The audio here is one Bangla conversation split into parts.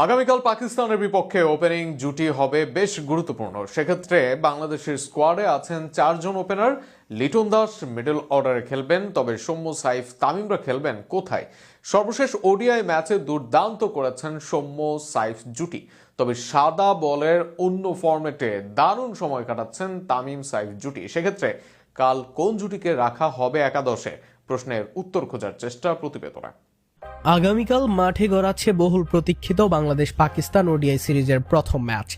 আগামীকাল পাকিস্তানের বিপক্ষে ওপেনিং জুটি হবে বেশ গুরুত্বপূর্ণ। সেক্ষেত্রে বাংলাদেশের স্কোয়াডে আছেন 4 জন ওপেনার। লিটন দাস মিডল অর্ডারে খেলবেন, তবে সৌম্য, সাইফ, তামিমরা খেলবেন কোথায়? সর্বশেষ ওডিআই ম্যাচে দুর্দান্ত করেছেন সৌম্য সাইফ জুটি, তবে সাদা বলের অন্য ফরম্যাটে দারুণ সময় কাটাচ্ছেন তামিম সাইফ জুটি। সেক্ষেত্রে কাল কোন জুটিকে রাখা হবে একাদশে? প্রশ্নের উত্তর খোঁজার চেষ্টা প্রতিবেদনে। আগামীকাল মাঠে গড়াচ্ছে বহুল প্রতীক্ষিত বাংলাদেশ পাকিস্তান ওডিআই সিরিজের প্রথম ম্যাচ,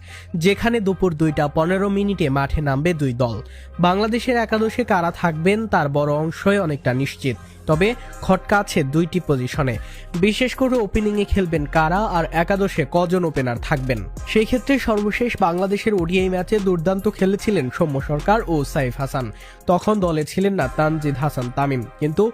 যেখানে দুপুর 2:15 মাঠে নামবে দুই দল। বাংলাদেশের একাদশে কারা থাকবেন তার বড় অংশই অনেকটা নিশ্চিত, তবে খটকা আছে দুইটি পজিশনে। বিশেষ করে ওপেনিংয়ে খেলবেন কারা আর একাদশে কজন ওপেনার থাকবেন। সেই ক্ষেত্রে সর্বশেষ বাংলাদেশের ওডিআই ম্যাচে দুর্দান্ত খেলেছিলেন সৌম্য সরকার ও সাইফ হাসান। তখন দলে ছিলেন না তানজিদ হাসান তামিম, কিন্তু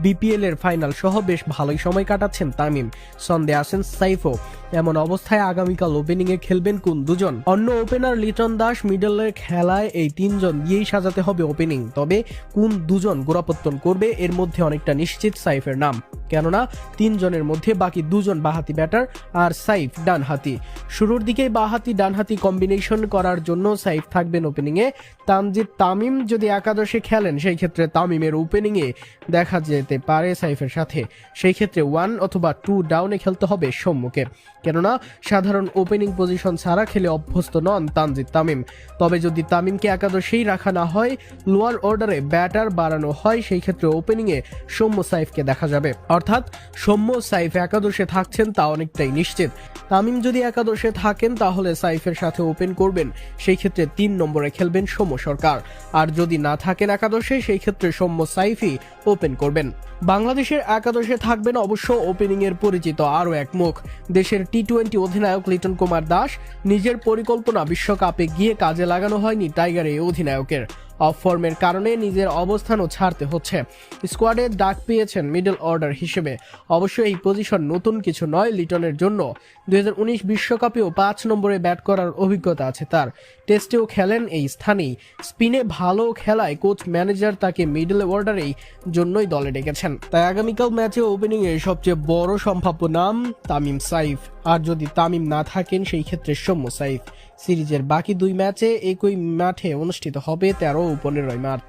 বিপিএল এর ফাইনাল সহ বেশ ভালোই সময় কাটাচ্ছেন তামিম। সন্দেহে আছেন সাইফও। এমন অবস্থায় আগামীকাল ওপেনিংয়ে খেলবেন কোন দুজন? অন্য ওপেনার লিটন দাস মিডলের খেলায় এই তিনজন দিয়েই সাজাতে হবে ওপেনিং, তবে কোন দুজন গোড়াপত্তন করবে এর মধ্যে অনেকটা নিশ্চিত সাইফের নাম, কেননা তিনজনের মধ্যে বাকি দুজন বাহাতি ব্যাটার আর সাইফ ডানহাতি। শুরুর দিকে বাহাতি ডানহাতি কম্বিনেশন করার জন্য সাইফ থাকবেন ওপেনিংয়ে। তানজিদ তামিম যদি একাদশে খেলেন সেই ক্ষেত্রে তামিমের ওপেনিংয়ে দেখা যেতে পারে সাইফের সাথে। সেই ক্ষেত্রে 1 অথবা 2 ডাউনে খেলতে হবে সৌম্যকে, কেননা সাধারণ ওপেনিং পজিশন ছাড়া খেলে অভ্যস্ত নন তানজিদ তামিম। তবে যদি তামিমকে একাদশেই রাখা না হয়, লোয়ার অর্ডারে ব্যাটার বাড়ানো হয়, সেই ক্ষেত্রে ওপেনিংয়ে সৌম্য সাইফকে দেখা যাবে। অর্থাৎ সৌম্য সাইফ একাদশে থাকছেন তা অনেকটাই নিশ্চিত। তামিম যদি একাদশে থাকেন তাহলে সাইফের সাথে ওপেন করবেন, সেই ক্ষেত্রে 3 নম্বরে খেলবেন সৌম্য সরকার। আর যদি না থাকেন একাদশে, সেই ক্ষেত্রে সৌম্য সাইফই ওপেন করবেন। বাংলাদেশের একাদশে থাকবেন অবশ্য ওপেনিং এর পরিচিত আরও এক মুখ, দেশের টি-20 অধিনায়ক লিটন কুমার দাস। নিজের পরিকল্পনা বিশ্বকাপে গিয়ে কাজে লাগানো হয়নি টাইগার এই অধিনায়কের। অফ ফর্মের কারণে নিজের অবস্থানও ছাড়তে হচ্ছে। স্কোয়াডে ডাক পেয়েছেন মিডল অর্ডার হিসেবে। অবশ্য এই পজিশন নতুন কিছু নয় লিটনের জন্য। 2019 বিশ্বকাপেও 5 নম্বরে ব্যাট করার অভিজ্ঞতা আছে তার। টেস্টেও খেলেন এই স্থানেই। স্পিনে ভালো খেলায় কোচ ম্যানেজার তাকে মিডল অর্ডারেই জন্যই দলে ডেকেছেন। তাই আগামীকাল ম্যাচে ওপেনিং এর সবচেয়ে বড় সম্ভাব্য নাম তামিম সাইফ। আর যদি তামিম না থাকেন সেই ক্ষেত্রে সৌম্য সাইফ। সিরিজের বাকি 2 ম্যাচে একই মাঠে অনুষ্ঠিত হবে 13 ও 15 মার্চ।